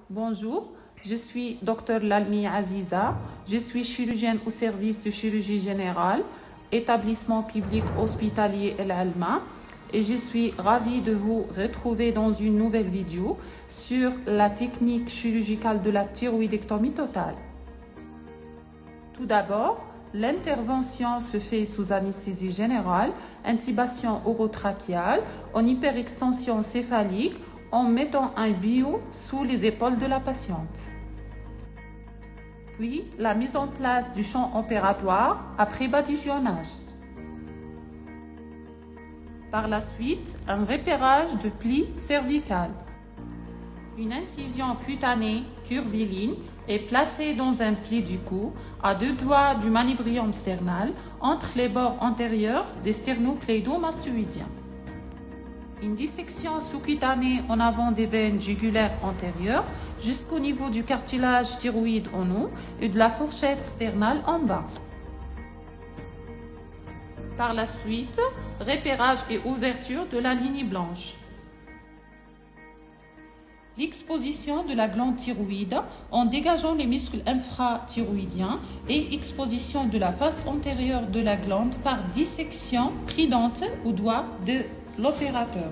Bonjour, je suis Dr Lalmi Aziza. Je suis chirurgienne au service de chirurgie générale, établissement public hospitalier El Alma, et je suis ravie de vous retrouver dans une nouvelle vidéo sur la technique chirurgicale de la thyroïdectomie totale. Tout d'abord, l'intervention se fait sous anesthésie générale, intubation orotrachéale, en hyperextension céphalique, en mettant un bio sous les épaules de la patiente. Puis, la mise en place du champ opératoire après badigeonnage. Par la suite, un repérage de pli cervical. Une incision cutanée curviligne est placée dans un pli du cou, à 2 doigts du manubrium sternal, entre les bords antérieurs des sternocléidomastoïdiens. Une dissection sous-cutanée en avant des veines jugulaires antérieures jusqu'au niveau du cartilage thyroïde en haut et de la fourchette sternale en bas. Par la suite, repérage et ouverture de la ligne blanche. L'exposition de la glande thyroïde en dégageant les muscles infrathyroïdiens et exposition de la face antérieure de la glande par dissection prudente au doigt de l'opérateur.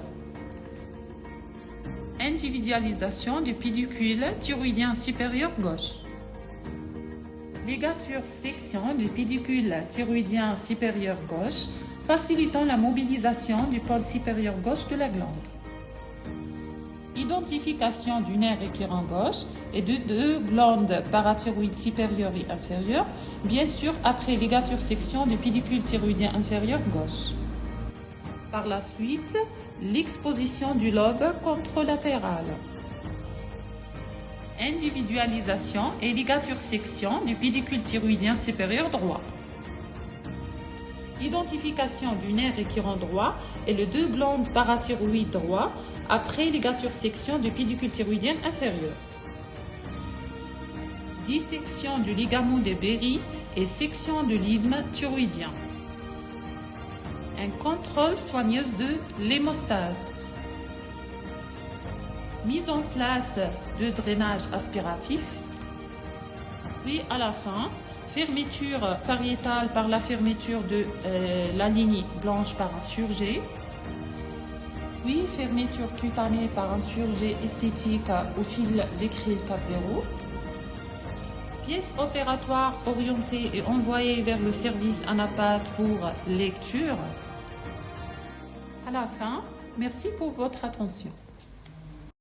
Individualisation du pédicule thyroïdien supérieur gauche. Ligature section du pédicule thyroïdien supérieur gauche, facilitant la mobilisation du pôle supérieur gauche de la glande. Identification du nerf récurrent gauche et de 2 glandes parathyroïdes supérieures et inférieures, bien sûr après ligature section du pédicule thyroïdien inférieur gauche. Par la suite, l'exposition du lobe contralatéral. Individualisation et ligature section du pédicule thyroïdien supérieur droit. Identification du nerf récurrent droit et les 2 glandes parathyroïdes droit après ligature section du pédicule thyroïdien inférieur. Dissection du ligament de Berry et section de l'isthme thyroïdien. Un contrôle soigneuse de l'hémostase. Mise en place de drainage aspiratif. Puis à la fin, fermeture pariétale par la fermeture de la ligne blanche par un surjet. Puis fermeture cutanée par un surjet esthétique au fil Vécril 4.0. Pièce opératoire orientée et envoyée vers le service anapathe pour lecture. À la fin, merci pour votre attention.